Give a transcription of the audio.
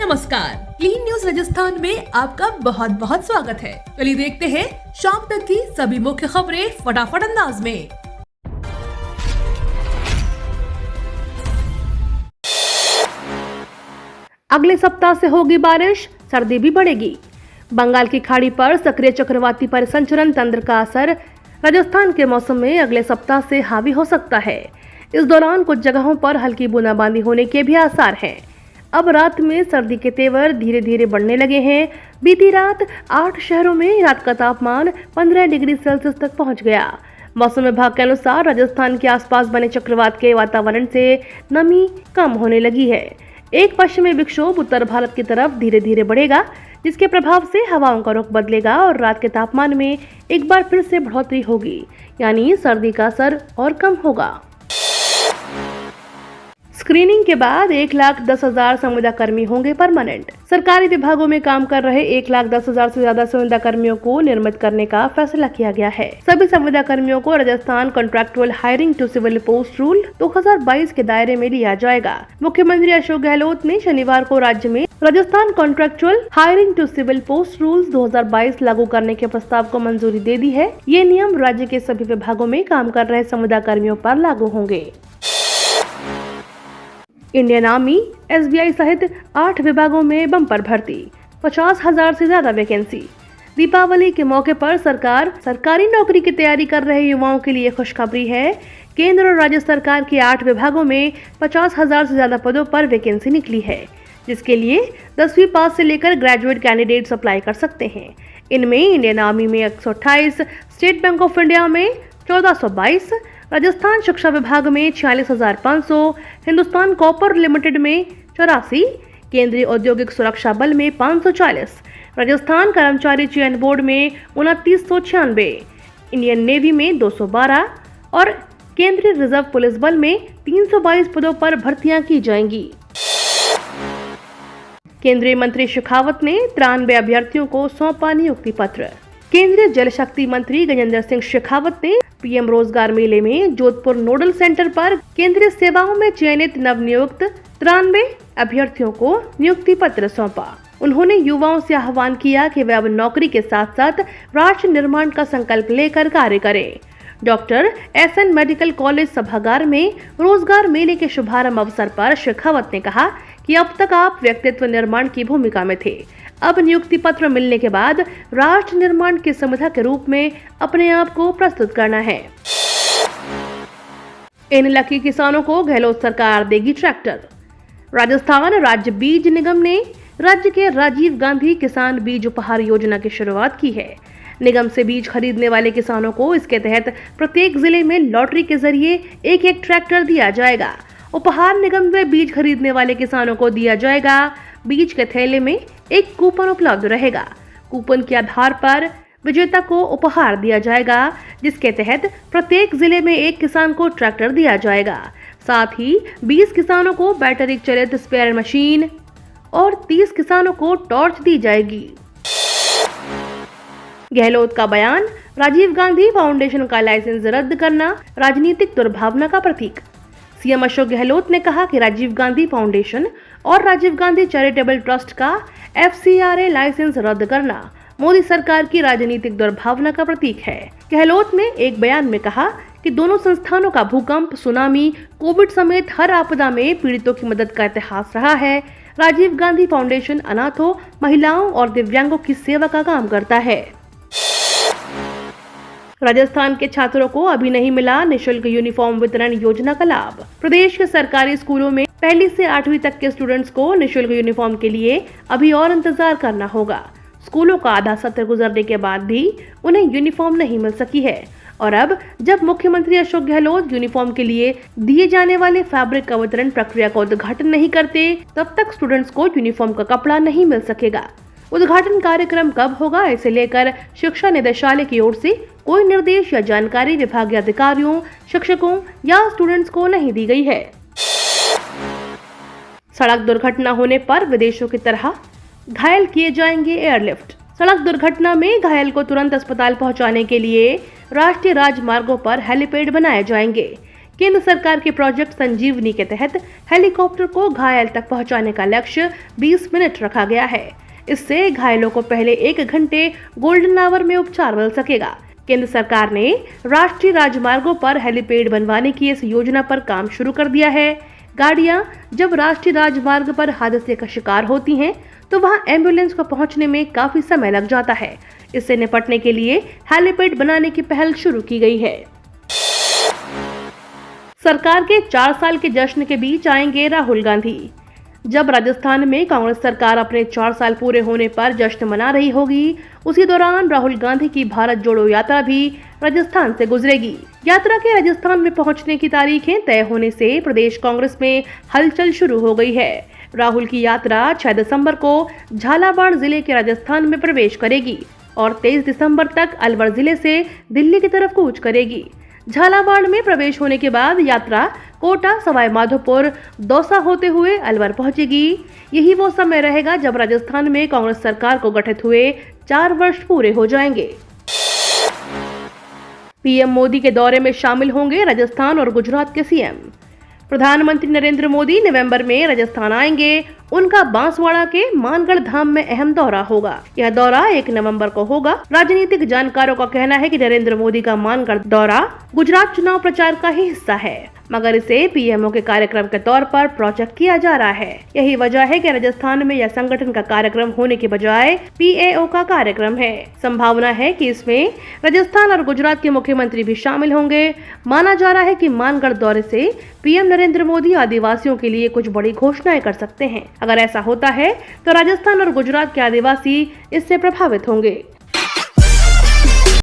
नमस्कार, clean news Rajasthan में आपका बहुत बहुत स्वागत है। चलिए देखते हैं शाम तक की सभी मुख्य खबरें फटाफट अंदाज में। अगले सप्ताह से होगी बारिश, सर्दी भी बढ़ेगी। बंगाल की खाड़ी पर सक्रिय चक्रवाती परिसंचरण तंत्र का असर राजस्थान के मौसम में अगले सप्ताह से हावी हो सकता है। इस दौरान कुछ जगहों पर हल्की बूंदाबांदी होने के भी आसार हैं। अब रात में सर्दी के तेवर धीरे धीरे बढ़ने लगे हैं। बीती रात 8 शहरों में रात का तापमान 15 डिग्री सेल्सियस तक पहुंच गया। मौसम विभाग के अनुसार राजस्थान के आसपास बने चक्रवात के वातावरण से नमी कम होने लगी है। एक पश्चिमी विक्षोभ उत्तर भारत की तरफ धीरे धीरे बढ़ेगा, जिसके प्रभाव से हवाओं का रुख बदलेगा और रात के तापमान में एक बार फिर से बढ़ोतरी होगी, यानी सर्दी का असर और कम होगा। स्क्रीनिंग के बाद 1,10,000 संविदा कर्मी होंगे परमानेंट। सरकारी विभागों में काम कर रहे 1,10,000 से ज्यादा संविदा कर्मियों को नियमित करने का फैसला किया गया है। सभी संविदा कर्मियों को Rajasthan contractual hiring to civil post rule 2022 के दायरे में लिया जाएगा। मुख्यमंत्री अशोक गहलोत ने शनिवार को राज्य में Rajasthan contractual hiring to civil post rules 2022 लागू करने के प्रस्ताव को मंजूरी दे दी है। ये नियम राज्य के सभी विभागों में काम कर रहे संविदा कर्मियों पर लागू होंगे। इंडियन आर्मी, एसबीआई सहित 8 विभागों में बम्पर भर्ती, 50,000 से ज्यादा वैकेंसी। दीपावली के मौके पर सरकार सरकारी नौकरी की तैयारी कर रहे युवाओं के लिए खुशखबरी है। केंद्र और राज्य सरकार के 8 विभागों में 50,000 से ज्यादा पदों पर वैकेंसी निकली है, जिसके लिए 10वीं पास से लेकर ग्रेजुएट कैंडिडेट्स अप्लाई कर सकते हैं। इनमें इंडियन आर्मी में 128, स्टेट बैंक ऑफ इंडिया में 1422, राजस्थान शिक्षा विभाग में 46,500, हिंदुस्तान कॉपर लिमिटेड में 84, केंद्रीय औद्योगिक सुरक्षा बल में 540, राजस्थान कर्मचारी चयन बोर्ड में 2996, इंडियन नेवी में 212 और केंद्रीय रिजर्व पुलिस बल में 322 पदों पर भर्तियां की जाएंगी। केंद्रीय मंत्री शेखावत ने 93 अभ्यर्थियों को सौंपा नियुक्ति पत्र। केंद्रीय जल शक्ति मंत्री गजेंद्र सिंह शेखावत ने पीएम रोजगार मेले में जोधपुर नोडल सेंटर पर केंद्रीय सेवाओं में चयनित नवनियुक्त 93 अभ्यर्थियों को नियुक्ति पत्र सौंपा। उन्होंने युवाओं से आह्वान किया कि वे अब नौकरी के साथ साथ राष्ट्र निर्माण का संकल्प लेकर कार्य करें। डॉक्टर एसएन मेडिकल कॉलेज सभागार में रोजगार मेले के शुभारंभ अवसर पर शेखावत ने कहा कि अब तक आप व्यक्तित्व निर्माण की भूमिका में थे। अब नियुक्ति पत्र मिलने के बाद राष्ट्र निर्माण के संविधा के रूप में अपने आप को प्रस्तुत करना है। इन लकी किसानों को गहलोत सरकार देगी ट्रैक्टर। राजस्थान राज्य बीज निगम ने राज्य के राजीव गांधी किसान बीज उपहार योजना की शुरुआत की है। निगम से बीज खरीदने वाले किसानों को इसके तहत प्रत्येक जिले में लॉटरी के जरिए एक ट्रैक्टर दिया जाएगा। उपहार निगम में बीज खरीदने वाले किसानों को दिया जाएगा। बीज के थैले में एक कूपन उपलब्ध रहेगा। कूपन के आधार पर विजेता को उपहार दिया जाएगा, जिसके तहत प्रत्येक जिले में एक किसान को ट्रैक्टर दिया जाएगा। साथ ही 20 किसानों को बैटरी चालित स्पेयर मशीन और 30 किसानों को टॉर्च दी जाएगी। गहलोत का बयान, राजीव गांधी फाउंडेशन का लाइसेंस रद्द करना राजनीतिक दुर्भावना का प्रतीक। सीएम अशोक गहलोत ने कहा कि राजीव गांधी फाउंडेशन और राजीव गांधी चैरिटेबल ट्रस्ट का FCRA लाइसेंस रद्द करना मोदी सरकार की राजनीतिक दुर्भावना का प्रतीक है। गहलोत ने एक बयान में कहा कि दोनों संस्थानों का भूकंप, सुनामी, कोविड समेत हर आपदा में पीड़ितों की मदद का इतिहास रहा है। राजीव गांधी फाउंडेशन अनाथों, महिलाओं और दिव्यांगों की सेवा का काम करता है। राजस्थान के छात्रों को अभी नहीं मिला निःशुल्क यूनिफॉर्म वितरण योजना का लाभ। प्रदेश के सरकारी स्कूलों में 1 से 8वीं तक के स्टूडेंट्स को निःशुल्क यूनिफॉर्म के लिए अभी और इंतजार करना होगा। स्कूलों का आधा सत्र गुजरने के बाद भी उन्हें यूनिफॉर्म नहीं मिल सकी है और अब जब मुख्यमंत्री अशोक गहलोत यूनिफॉर्म के लिए दिए जाने वाले फैब्रिक का वितरण प्रक्रिया का उद्घाटन नहीं करते, तब तक स्टूडेंट्स को यूनिफॉर्म का कपड़ा नहीं मिल सकेगा। उद्घाटन कार्यक्रम कब होगा, इसे लेकर शिक्षा निदेशालय की ओर से कोई निर्देश या जानकारी विभागीय अधिकारियों, शिक्षकों या स्टूडेंट्स को नहीं दी गई है। सड़क दुर्घटना होने पर विदेशों की तरह घायल किए जाएंगे एयरलिफ्ट। सड़क दुर्घटना में घायल को तुरंत अस्पताल पहुंचाने के लिए राष्ट्रीय राजमार्गों पर हेलीपैड बनाए जाएंगे। केंद्र सरकार के प्रोजेक्ट संजीवनी के तहत हेलीकॉप्टर को घायल तक पहुंचाने का लक्ष्य 20 मिनट रखा गया है। इससे घायलों को पहले 1 घंटे गोल्डन आवर में उपचार मिल सकेगा। केंद्र सरकार ने राष्ट्रीय राजमार्गों पर हेलीपैड बनवाने की इस योजना पर काम शुरू कर दिया है। गाड़ियां जब राष्ट्रीय राजमार्ग पर हादसे का शिकार होती हैं, तो वहां एम्बुलेंस को पहुंचने में काफी समय लग जाता है। इससे निपटने के लिए हेलीपैड बनाने की पहल शुरू की गई है। सरकार के 4 साल के जश्न के बीच आएंगे राहुल गांधी। जब राजस्थान में कांग्रेस सरकार अपने 4 साल पूरे होने पर जश्न मना रही होगी, उसी दौरान राहुल गांधी की भारत जोड़ो यात्रा भी राजस्थान से गुजरेगी। यात्रा के राजस्थान में पहुंचने की तारीखें तय होने से प्रदेश कांग्रेस में हलचल शुरू हो गई है। राहुल की यात्रा 6 दिसंबर को झालावाड़ जिले के राजस्थान में प्रवेश करेगी और 23 दिसंबर तक अलवर जिले से दिल्ली की तरफ कूच करेगी। झालावाड़ में प्रवेश होने के बाद यात्रा कोटा, सवाई माधोपुर, दौसा होते हुए अलवर पहुंचेगी। यही वो समय रहेगा जब राजस्थान में कांग्रेस सरकार को गठित हुए 4 वर्ष पूरे हो जाएंगे। पीएम मोदी के दौरे में शामिल होंगे राजस्थान और गुजरात के सीएम। प्रधानमंत्री नरेंद्र मोदी नवंबर में राजस्थान आएंगे। उनका बांसवाड़ा के मानगढ़ धाम में अहम दौरा होगा। यह दौरा 1 नवंबर को होगा। राजनीतिक जानकारों का कहना है कि नरेंद्र मोदी का मानगढ़ दौरा गुजरात चुनाव प्रचार का ही हिस्सा है, मगर इसे पीएमओ के कार्यक्रम के तौर पर प्रोजेक्ट किया जा रहा है। यही वजह है कि राजस्थान में यह संगठन का कार्यक्रम होने के बजाय पीएओ का कार्यक्रम है। संभावना है कि इसमें राजस्थान और गुजरात के मुख्यमंत्री भी शामिल होंगे। माना जा रहा है कि मानगढ़ दौरे से पीएम नरेंद्र मोदी आदिवासियों के लिए कुछ बड़ी घोषणाएं कर सकते हैं। अगर ऐसा होता है तो राजस्थान और गुजरात के आदिवासी इससे प्रभावित होंगे।